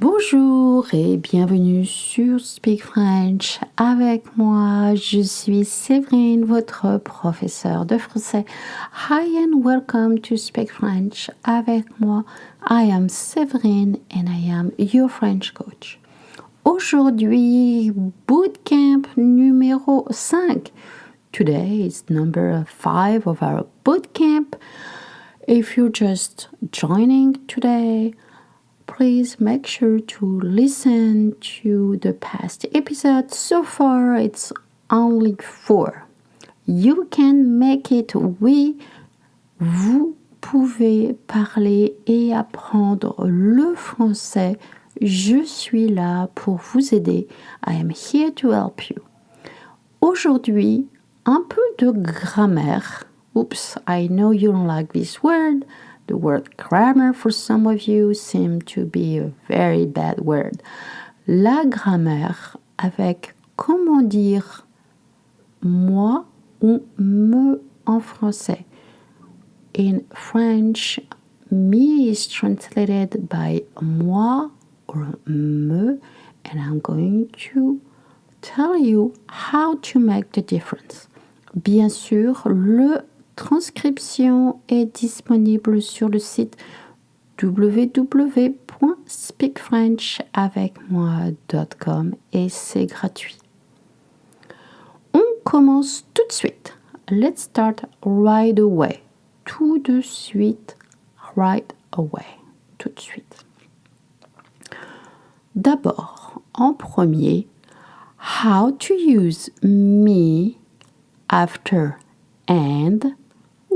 Bonjour et bienvenue sur Speak French avec moi. Je suis Séverine, votre professeure de français. Hi and welcome to Speak French avec moi. I am Séverine and I am your French coach. Aujourd'hui, bootcamp numéro 5. Today is number 5 of our bootcamp. If you're just joining today, please make sure to listen to the past episodes. So far, it's only 4. You can make it. Oui, vous pouvez parler et apprendre le français. Je suis là pour vous aider. I am here to help you. Aujourd'hui, un peu de grammaire. Oops, I know you don't like this word. The word grammar for some of you seem to be a very bad word. La grammaire avec comment dire moi ou me en français. In French, me is translated by moi or me, and I'm going to tell you how to make the difference. Bien sûr, le transcription est disponible sur le site www.speakfrenchavecmoi.com et c'est gratuit. On commence tout de suite. Let's start right away. Tout de suite, right away. Tout de suite. D'abord, en premier, how to use me after and,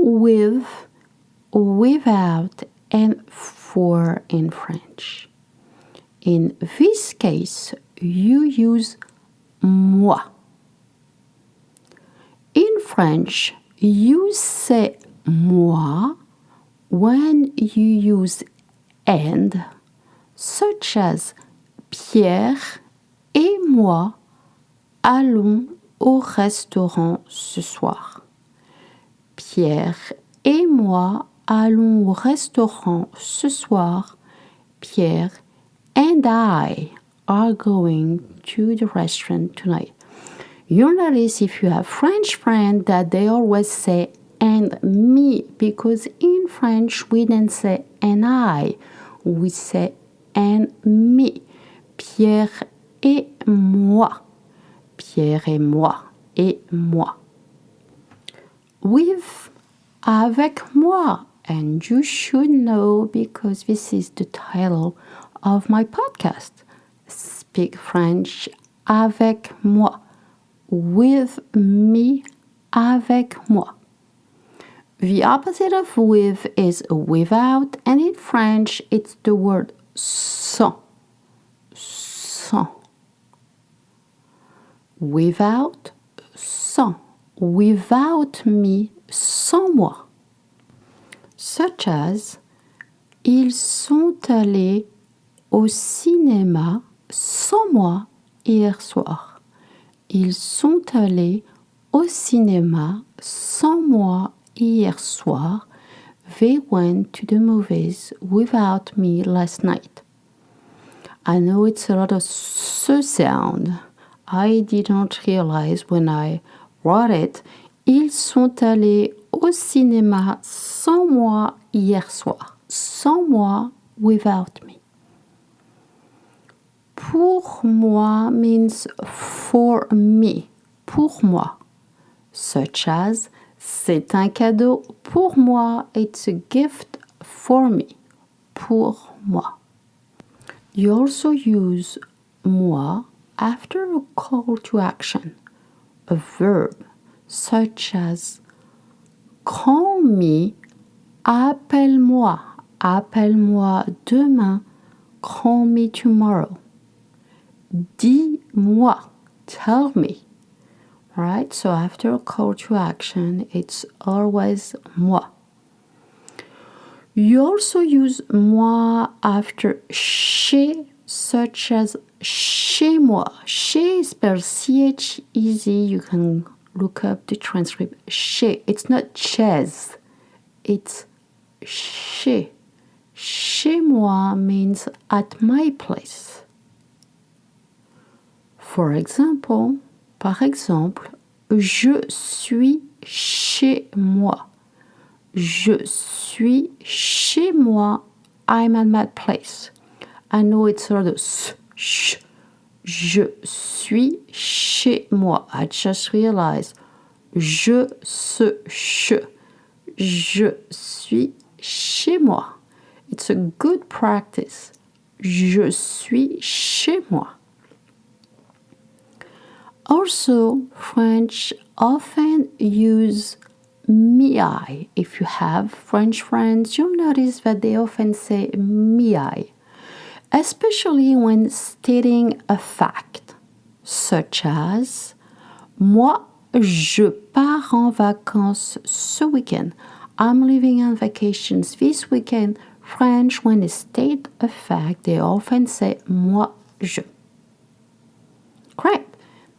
with, without, and for in French. In this case, you use moi. In French, you say moi when you use and, such as Pierre et moi allons au restaurant ce soir. Pierre et moi allons au restaurant ce soir. Pierre and I are going to the restaurant tonight. You'll notice if you have French friends that they always say and me, because in French we don't say and I, we say and me. Pierre et moi. Pierre et moi. Et moi. With, avec moi. And you should know because this is the title of my podcast. Speak French avec moi. With me, avec moi. The opposite of with is without, and in French it's the word sans. Sans. Without, sans. Without me, sans moi. Such as, ils sont allés au cinéma sans moi hier soir. Ils sont allés au cinéma sans moi hier soir. They went to the movies without me last night. I know it's a lot of ce sound. I didn't realize when I wrote it. Ils sont allés au cinéma sans moi hier soir. Sans moi, without me. Pour moi means for me. Pour moi. Such as, c'est un cadeau pour moi. It's a gift for me. Pour moi. You also use moi after a call to action, a verb, such as call me, appelle-moi, appelle-moi demain, call me tomorrow. Dis-moi, tell me. Right? So after a call to action, it's always moi. You also use moi after chez, such as chez moi. Chez is spelled C-H-E-Z. You can look up the transcript. Chez. It's not chaise. It's chez. Chez moi means at my place. For example, par exemple, je suis chez moi. Je suis chez moi. I'm at my place. I know it's sort of sh. Je suis chez moi. I just realized. Je suis chez moi. It's a good practice. Je suis chez moi. Also, French often use mi. If you have French friends, you'll notice that they often say mi, especially when stating a fact, such as moi, je pars en vacances ce week-end. I'm leaving on vacations this weekend. French, when they state a fact, they often say moi, je. Great.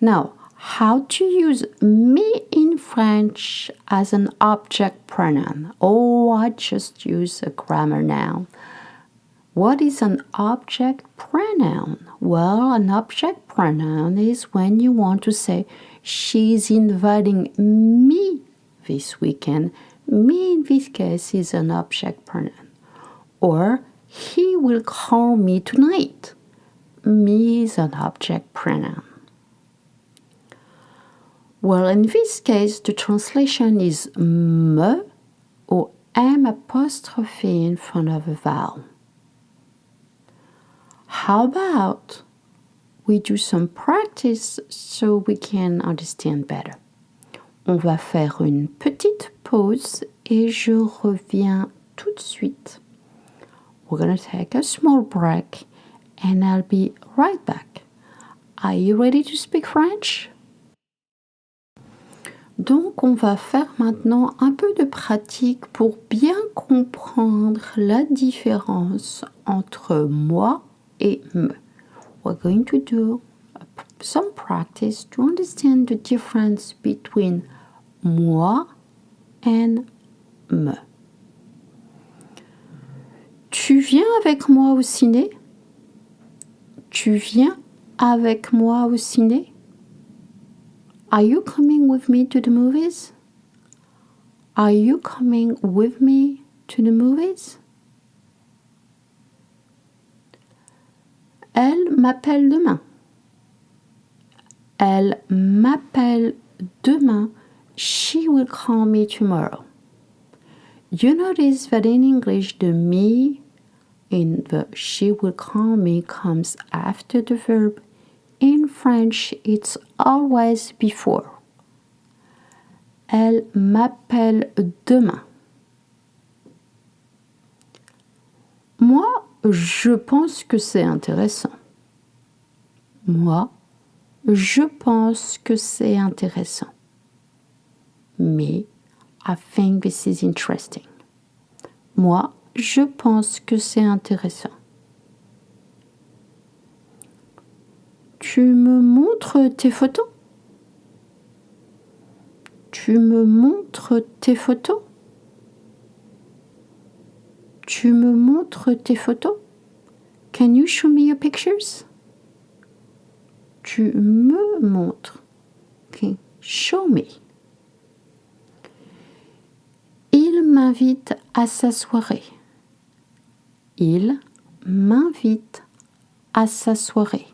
Now, how to use me in French as an object pronoun? Oh, I just use a grammar noun. What is an object pronoun? Well, an object pronoun is when you want to say, she's inviting me this weekend. Me in this case is an object pronoun. Or, he will call me tonight. Me is an object pronoun. Well, in this case, the translation is me or M apostrophe in front of a vowel. How about we do some practice so we can understand better? On va faire une petite pause et je reviens tout de suite. We're going to take a small break and I'll be right back. Are you ready to speak French? Donc, on va faire maintenant un peu de pratique pour bien comprendre la différence entre moi et me. We're going to do some practice to understand the difference between moi and me. Tu viens avec moi au ciné? Tu viens avec moi au ciné? Are you coming with me to the movies? Are you coming with me to the movies? Elle m'appelle demain. Elle m'appelle demain. She will call me tomorrow. You notice that in English, the me in the she will call me comes after the verb. In French, it's always before. Elle m'appelle demain. Moi, je pense que c'est intéressant. Moi, je pense que c'est intéressant. Me, I think this is interesting. Moi, je pense que c'est intéressant. Tu me montres tes photos? Tu me montres tes photos? Tu me montres tes photos? Can you show me your pictures? Tu me montres. Okay. Show me. Il m'invite à sa soirée. Il m'invite à sa soirée.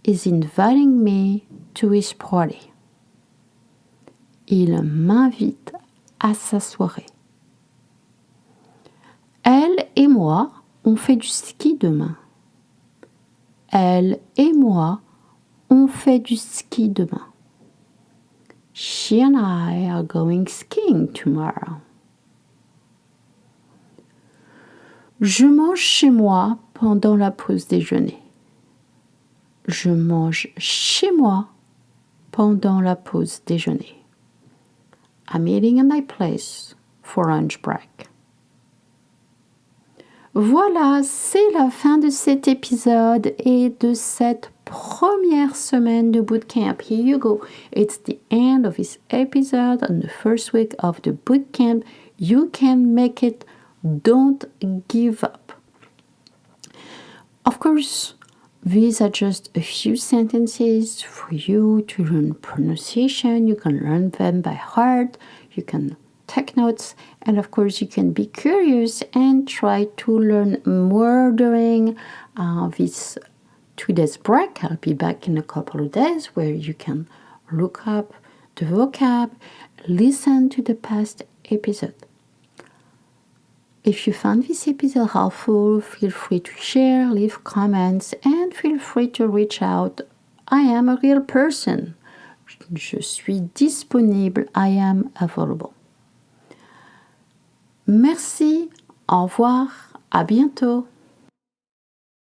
Is inviting me to his party. Il m'invite à sa soirée. Elle et moi, on fait du ski demain. Elle et moi, on fait du ski demain. She and I are going skiing tomorrow. Je mange chez moi pendant la pause déjeuner. Je mange chez moi pendant la pause déjeuner. I'm eating at my place for lunch break. Voilà, c'est la fin de cet épisode et de cette première semaine de bootcamp. Here you go. It's the end of this episode and the first week of the bootcamp. You can make it Don't give up. Of course, these are just a few sentences for you to learn pronunciation. You can learn them by heart. You can take notes. And of course, you can be curious and try to learn more during this 2 days break. I'll be back in a couple of days where you can look up the vocab, listen to the past episode. If you found this episode helpful, feel free to share, leave comments, and feel free to reach out. I am a real person. Je suis disponible. I am available. Merci. Au revoir. À bientôt.